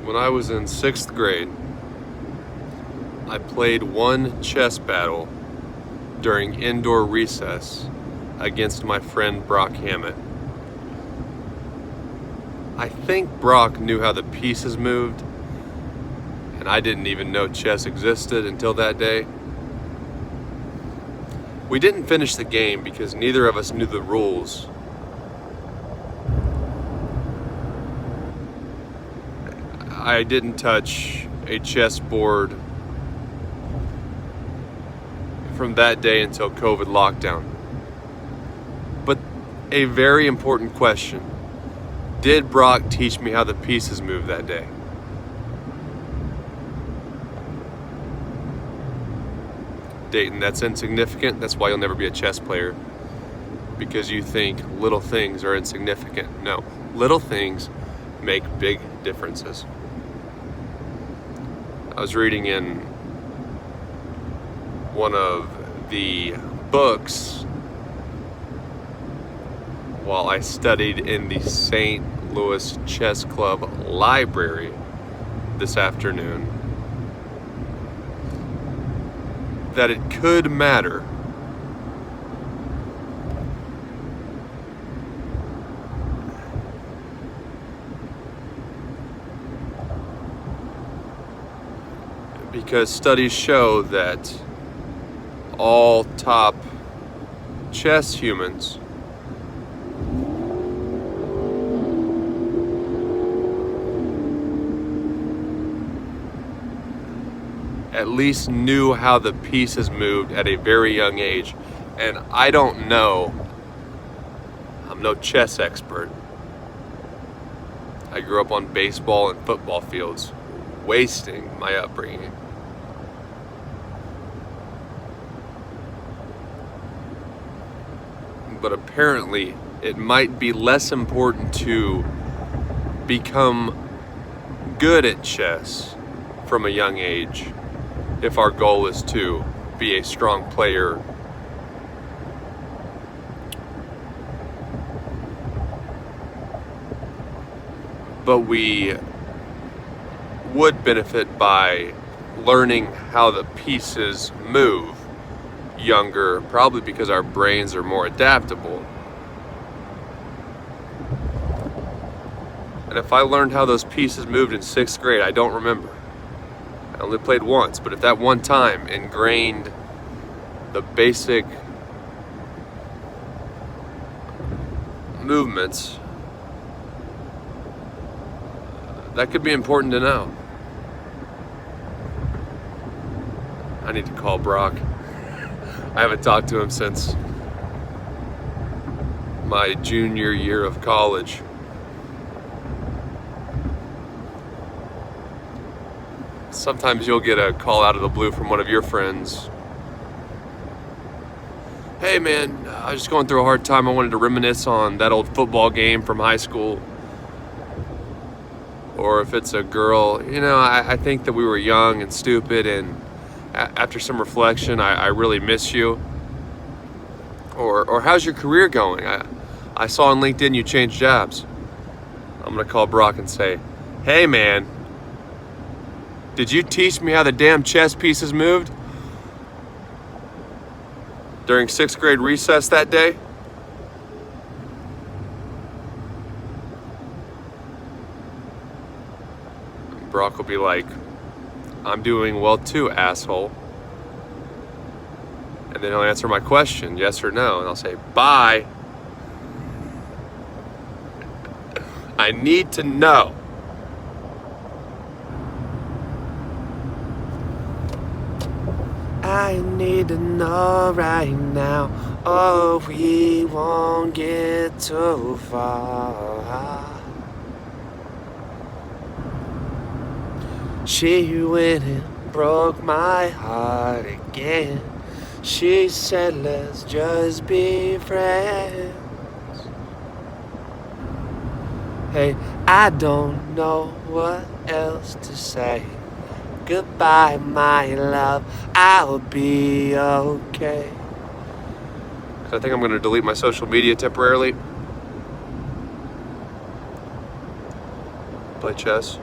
When I was in 6th grade, I played one chess battle during indoor recess against my friend Brock Hammett. I think Brock knew how the pieces moved, and I didn't even know chess existed until that day. We didn't finish the game because neither of us knew the rules. I didn't touch a chessboard from that day until COVID lockdown. But a very important question: did Brock teach me how the pieces moved that day? Dayton, that's insignificant. That's why you'll never be a chess player, because you think little things are insignificant. No, little things make big differences. I was reading in one of the books while I studied in the St. Louis Chess Club library this afternoon that it could matter because studies show that all top chess humans at least knew how the pieces moved at a very young age. And I don't know, I'm no chess expert. I grew up on baseball and football fields, wasting my upbringing. But apparently it might be less important to become good at chess from a young age if our goal is to be a strong player but we would benefit by learning how the pieces move younger, probably because our brains are more adaptable. And if I learned how those pieces moved in 6th grade, I don't remember. I only played once, but if that one time ingrained the basic movements, that could be important to know. I need to call Brock. I haven't talked to him since my junior year of college. Sometimes you'll get a call out of the blue from one of your friends. Hey man, I was just going through a hard time. I wanted to reminisce on that old football game from high school. Or if it's a girl, I think that we were young and stupid, and after some reflection, I really miss you. Or how's your career going? I saw on LinkedIn you changed jobs. I'm gonna call Brock and say, hey man, did you teach me how the damn chess pieces moved during 6th grade recess that day? Brock will be like, I'm doing well too, asshole. And then he'll answer my question, yes or no, and I'll say, bye. I need to know. I need to know right now, or we won't get too far. She went and broke my heart again. She said, let's just be friends. Hey, I don't know what else to say. Goodbye, my love, I'll be okay. I think I'm going to delete my social media temporarily. Play chess.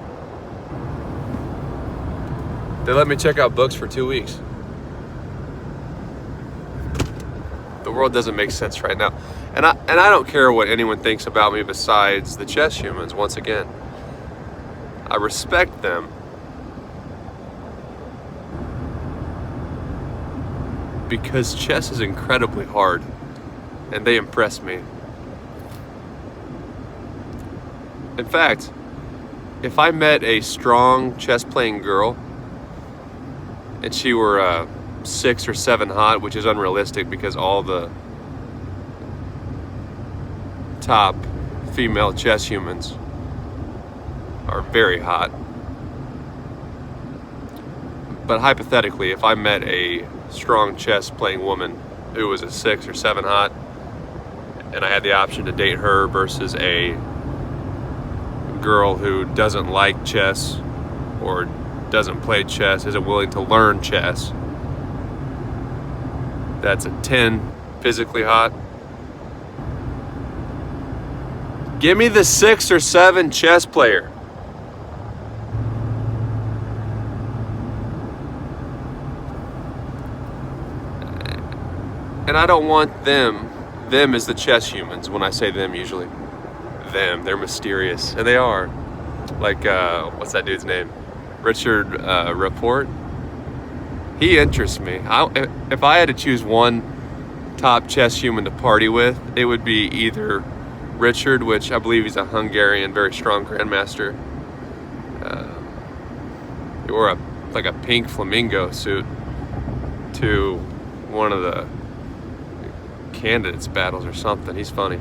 They let me check out books for 2 weeks. The world doesn't make sense right now. And I don't care what anyone thinks about me besides the chess humans. Once again, I respect them. Because chess is incredibly hard, and they impress me. In fact, if I met a strong chess-playing girl, and she were 6 or 7 hot, which is unrealistic because all the top female chess humans are very hot. But hypothetically, if I met a strong chess playing woman who was a 6 or 7 hot, and I had the option to date her versus a girl who doesn't like chess or doesn't play chess, isn't willing to learn chess, that's a 10 physically hot. Give me the 6 or 7 chess player. And I don't want them. Them is the chess humans. When I say them, usually them. They're mysterious, and they are. Like what's that dude's name? Richard Rapport. He interests me. If I had to choose one top chess human to party with, it would be either Richard, which I believe he's a Hungarian, very strong grandmaster. He wore like a pink flamingo suit to one of the candidates battles or something. He's funny.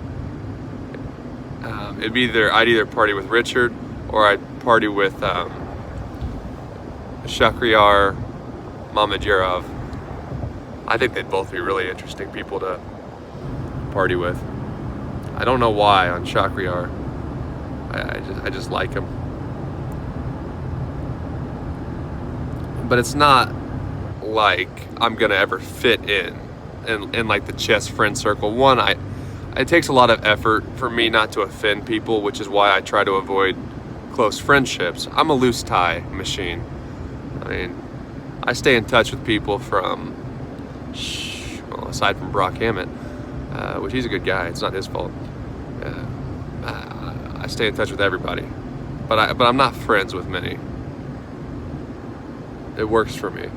I'd either party with Richard or I'd party with Shakhriyar Mamedyarov. I think they'd both be really interesting people to party with. I don't know why on Shakhriyar. I just like him. But it's not like I'm gonna ever fit in like the chess friend circle. One, it takes a lot of effort for me not to offend people, which is why I try to avoid close friendships. I'm a loose tie machine. I mean, I stay in touch with people from, well, aside from Brock Hammett, which he's a good guy. It's not his fault. I stay in touch with everybody, but I'm not friends with many. It works for me.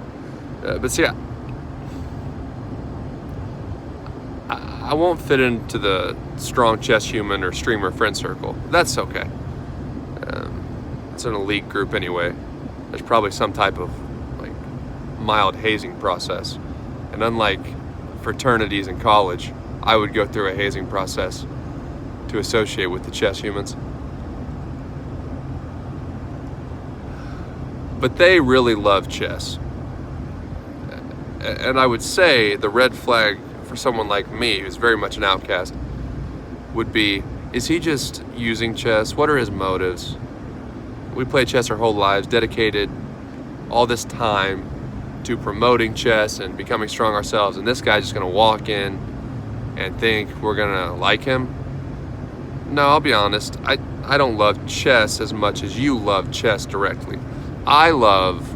But see, I won't fit into the strong chess human or streamer friend circle. That's okay. It's an elite group anyway. There's probably some type of like mild hazing process. And unlike fraternities in college, I would go through a hazing process to associate with the chess humans. But they really love chess. And I would say the red flag for someone like me, who's very much an outcast, would be, is he just using chess? What are his motives? We played chess our whole lives, dedicated all this time to promoting chess and becoming strong ourselves, and this guy's just gonna walk in and think we're gonna like him? No, I'll be honest, I don't love chess as much as you love chess directly. I love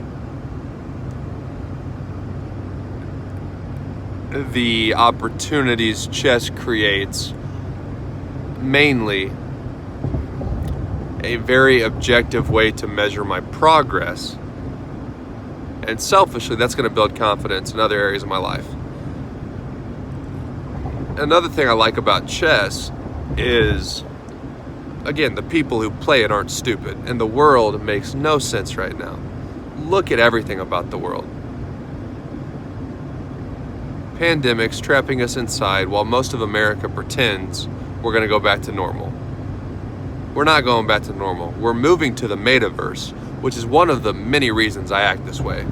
the opportunities chess creates, mainly a very objective way to measure my progress. And selfishly, that's going to build confidence in other areas of my life. Another thing I like about chess is, again, the people who play it aren't stupid, and the world makes no sense right now. Look at everything about the world. Pandemics trapping us inside while most of America pretends we're going to go back to normal. We're not going back to normal. We're moving to the metaverse, which is one of the many reasons I act this way.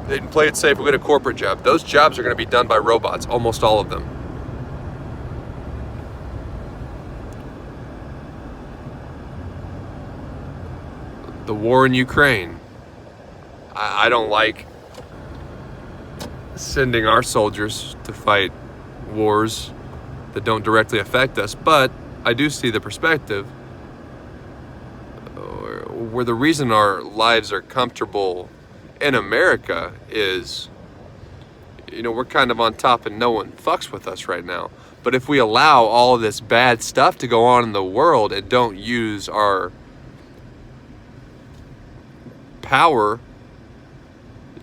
They can play it safe, we'll get a corporate job. Those jobs are going to be done by robots, almost all of them. The war in Ukraine. I don't like sending our soldiers to fight wars that don't directly affect us, but I do see the perspective. where the reason our lives are comfortable in America is, we're kind of on top and no one fucks with us right now. But if we allow all of this bad stuff to go on in the world and don't use our power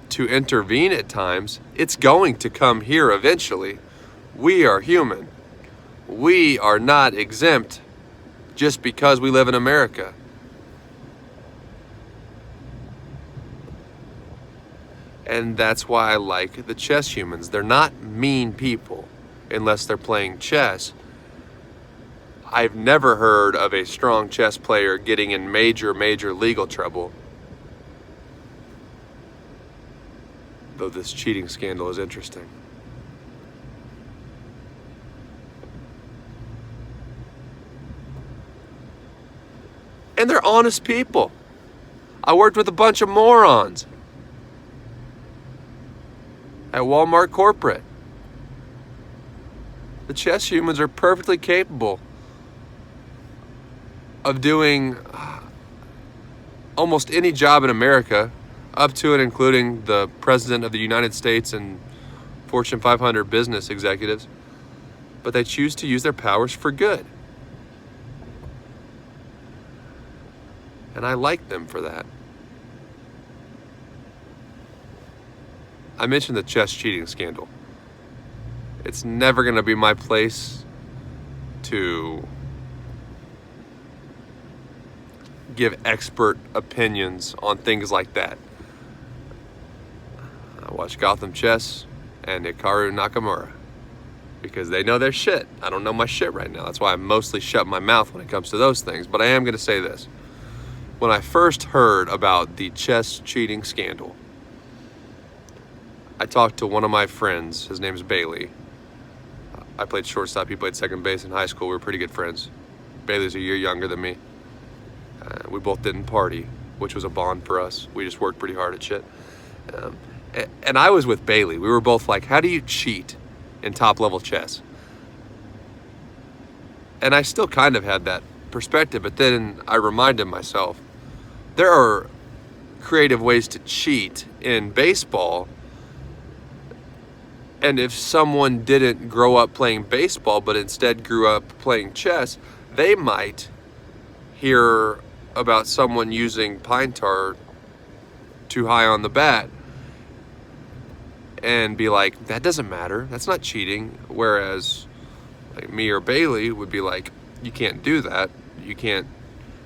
to intervene at times, it's going to come here eventually. We are human. We are not exempt just because we live in America. And that's why I like the chess humans. They're not mean people unless they're playing chess. I've never heard of a strong chess player getting in major legal trouble. Though this cheating scandal is interesting. And they're honest people. I worked with a bunch of morons at Walmart corporate. The chess humans are perfectly capable of doing almost any job in America, up to and including the President of the United States and Fortune 500 business executives, but they choose to use their powers for good. And I like them for that. I mentioned the chess cheating scandal. It's never going to be my place to give expert opinions on things like that. I watch Gotham Chess and Hikaru Nakamura because they know their shit. I don't know my shit right now. That's why I mostly shut my mouth when it comes to those things. But I am going to say this. When I first heard about the chess cheating scandal, I talked to one of my friends. His name's Bailey. I played shortstop. He played second base in high school. We were pretty good friends. Bailey's a year younger than me. We both didn't party, which was a bond for us. We just worked pretty hard at shit. And I was with Bailey. We were both like, how do you cheat in top-level chess? And I still kind of had that perspective, but then I reminded myself, there are creative ways to cheat in baseball. And if someone didn't grow up playing baseball, but instead grew up playing chess, they might hear about someone using pine tar too high on the bat and be like, that doesn't matter. That's not cheating. Whereas like me or Bailey would be like, you can't do that. You can't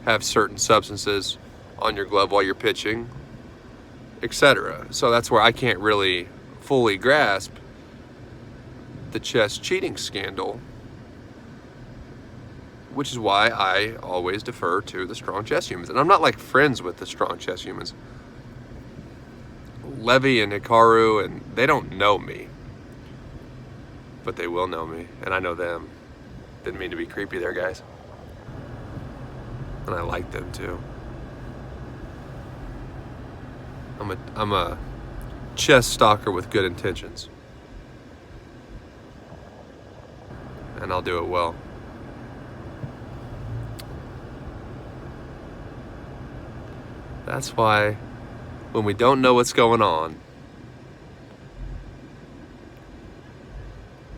have certain substances on your glove while you're pitching, etc. So that's where I can't really fully grasp the chess cheating scandal, which is why I always defer to the strong chess humans. And I'm not like friends with the strong chess humans. Levy and Hikaru, and they don't know me, but they will know me, and I know them. Didn't mean to be creepy there, guys. And I like them too. I'm a chess stalker with good intentions. And I'll do it well. That's why when we don't know what's going on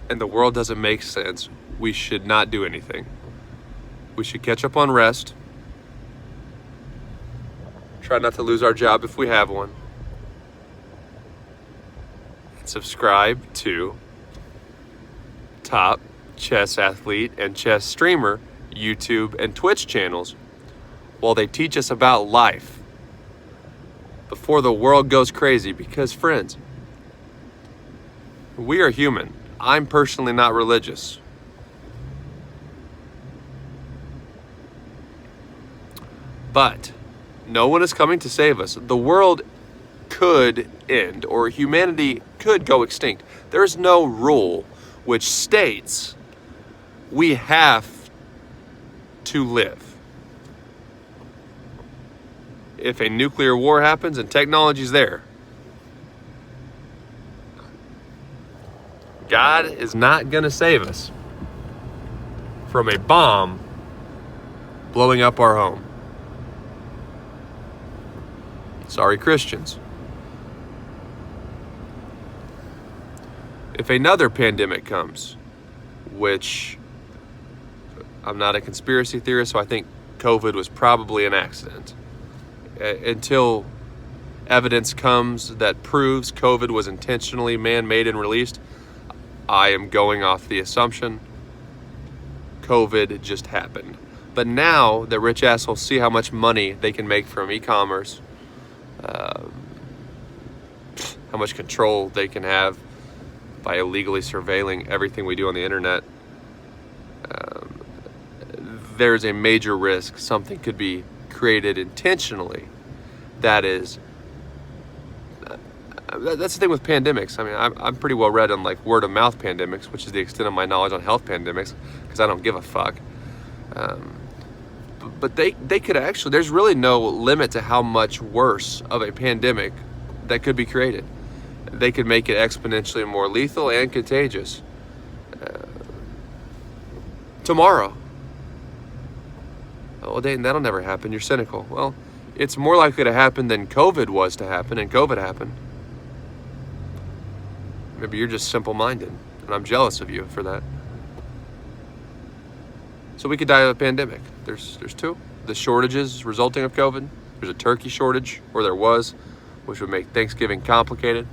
and the world doesn't make sense, we should not do anything. We should catch up on rest. Try not to lose our job if we have one. And subscribe to top chess athlete and chess streamer YouTube and Twitch channels while they teach us about life before the world goes crazy. Because friends, we are human. I'm personally not religious. But no one is coming to save us. The world could end, or humanity could go extinct. There is no rule which states we have to live. If a nuclear war happens and technology's there, God is not going to save us from a bomb blowing up our home. Sorry, Christians. If another pandemic comes, which I'm not a conspiracy theorist, so I think COVID was probably an accident. Until evidence comes that proves COVID was intentionally man-made and released, I am going off the assumption COVID just happened. But now the rich assholes see how much money they can make from e-commerce, how much control they can have by illegally surveilling everything we do on the internet. There's a major risk something could be created intentionally. That's the thing with pandemics. I mean, I'm pretty well read on like word of mouth pandemics, which is the extent of my knowledge on health pandemics, because I don't give a fuck. But they could actually, there's really no limit to how much worse of a pandemic that could be created. They could make it exponentially more lethal and contagious tomorrow. Oh, Dayton, that'll never happen. You're cynical. Well, it's more likely to happen than COVID was to happen, and COVID happened. Maybe you're just simple-minded, and I'm jealous of you for that. So we could die of a pandemic. There's two. The shortages resulting of COVID. There's a turkey shortage, or there was, which would make Thanksgiving complicated.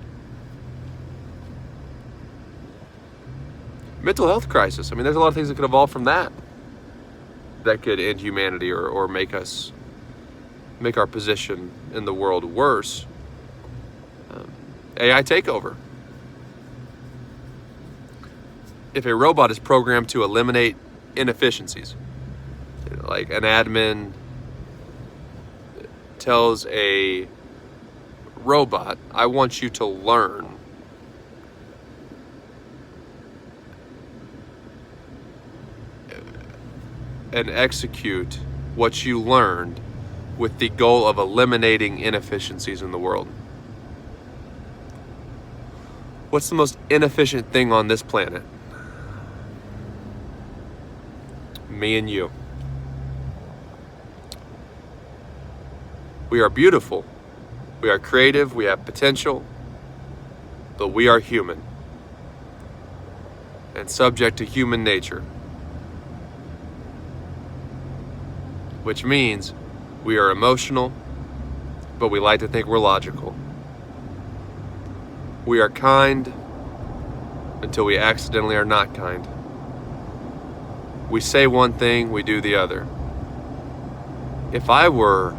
Mental health crisis. I mean, there's a lot of things that could evolve from that could end humanity or make our position in the world worse. AI takeover. If a robot is programmed to eliminate inefficiencies, like an admin tells a robot, I want you to learn and execute what you learned with the goal of eliminating inefficiencies in the world. What's the most inefficient thing on this planet? Me and you. We are beautiful. We are creative. We have potential. But we are human and subject to human nature. Which means we are emotional, but we like to think we're logical. We are kind until we accidentally are not kind. We say one thing, we do the other. If I were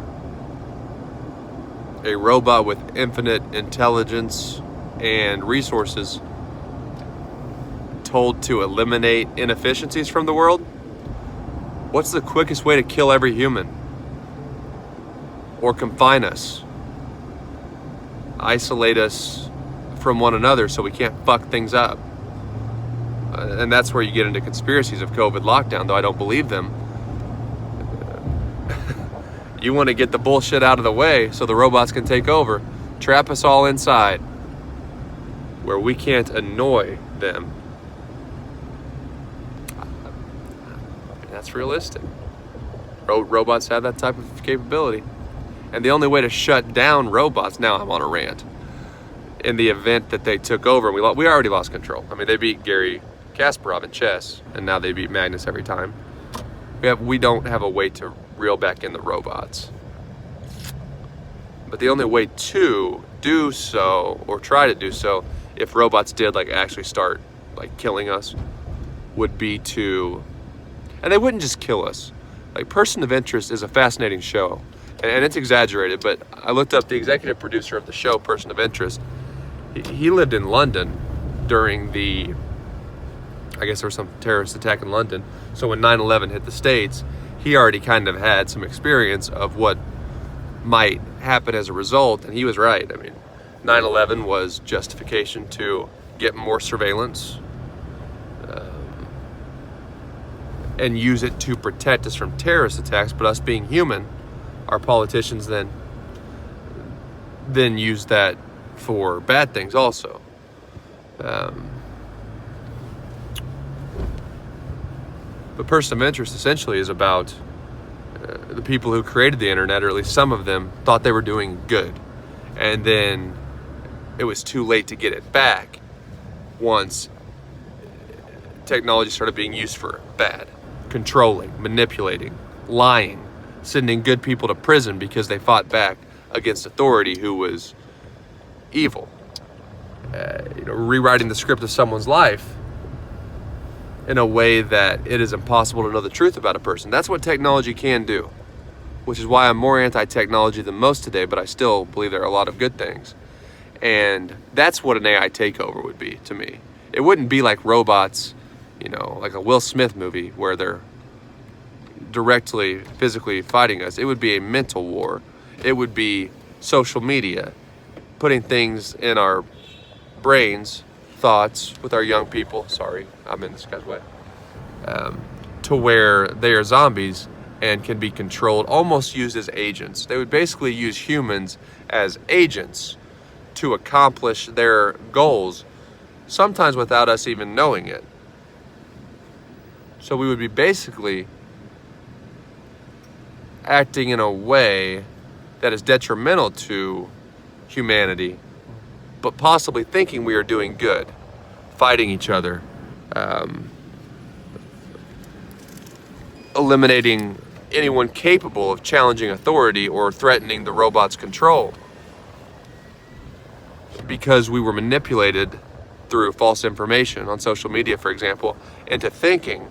a robot with infinite intelligence and resources told to eliminate inefficiencies from the world, what's the quickest way to kill every human? Or confine us? Isolate us from one another so we can't fuck things up? And that's where you get into conspiracies of COVID lockdown, though I don't believe them. You want to get the bullshit out of the way so the robots can take over. Trap us all inside where we can't annoy them. That's realistic. Robots have that type of capability. And the only way to shut down robots, now I'm on a rant, in the event that they took over, we already lost control. I mean, they beat Gary Kasparov in chess, and now they beat Magnus every time. We don't have a way to reel back in the robots. But the only way to do so, or try to do so, if robots did like actually start like killing us, would be to, and they wouldn't just kill us. Like Person of Interest is a fascinating show, and it's exaggerated, but I looked up the executive producer of the show, Person of Interest. He lived in London during the, I guess there was some terrorist attack in London. So when 9/11 hit the States, he already kind of had some experience of what might happen as a result, and he was right. I mean, 9/11 was justification to get more surveillance and use it to protect us from terrorist attacks, but us being human, our politicians then use that for bad things also. But Person of Interest essentially is about the people who created the internet, or at least some of them, thought they were doing good. And then it was too late to get it back once technology started being used for bad, controlling, manipulating, lying, sending good people to prison because they fought back against authority who was evil. Rewriting the script of someone's life in a way that it is impossible to know the truth about a person. That's what technology can do, which is why I'm more anti-technology than most today, but I still believe there are a lot of good things. And that's what an AI takeover would be to me. It wouldn't be like robots, like a Will Smith movie where they're directly, physically fighting us. It would be a mental war. It would be social media, putting things in our brains, thoughts with our young people. Sorry, I'm in this guy's way. To where they are zombies and can be controlled, almost used as agents. They would basically use humans as agents to accomplish their goals, sometimes without us even knowing it. So we would be basically acting in a way that is detrimental to humanity, but possibly thinking we are doing good, fighting each other, eliminating anyone capable of challenging authority or threatening the robot's control, because we were manipulated through false information on social media, for example, into thinking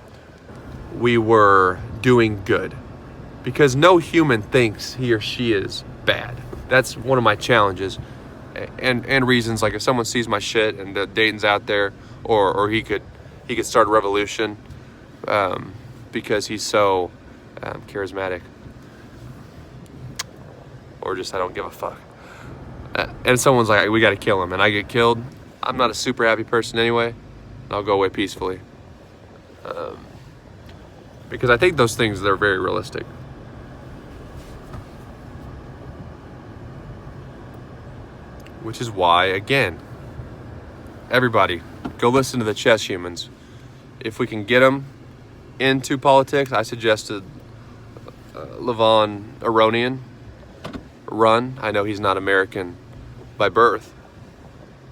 we were doing good, because no human thinks he or she is bad. That's one of my challenges and reasons. Like if someone sees my shit and Dayton's out there, or he could start a revolution because he's so charismatic, or just I don't give a fuck. And someone's like, we got to kill him, and I get killed. I'm not a super happy person anyway. I'll go away peacefully. Because I think those things, they're very realistic. Which is why, again, everybody, go listen to the Chess Humans. If we can get them into politics, I suggested Levon Aronian run. I know he's not American by birth,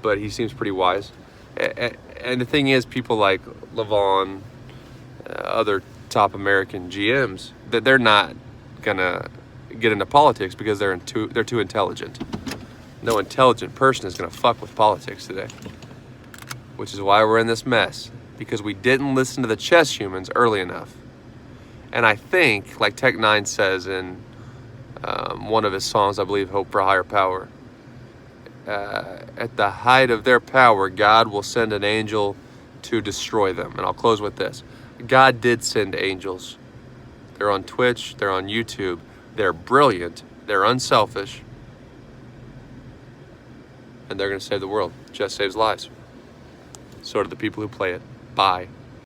but he seems pretty wise. And the thing is, people like Levon, other top American GMs, that they're not gonna get into politics because they're too intelligent. No intelligent person is gonna fuck with politics today, which is why we're in this mess, because we didn't listen to the Chess Humans early enough. And I think, like Tech Nine says in one of his songs, I believe, Hope for Higher Power, at the height of their power, God will send an angel to destroy them. And I'll close with this. God did send angels. They're on Twitch, they're on YouTube, they're brilliant, they're unselfish, and they're gonna save the world. Chess saves lives. So do the people who play it. Bye.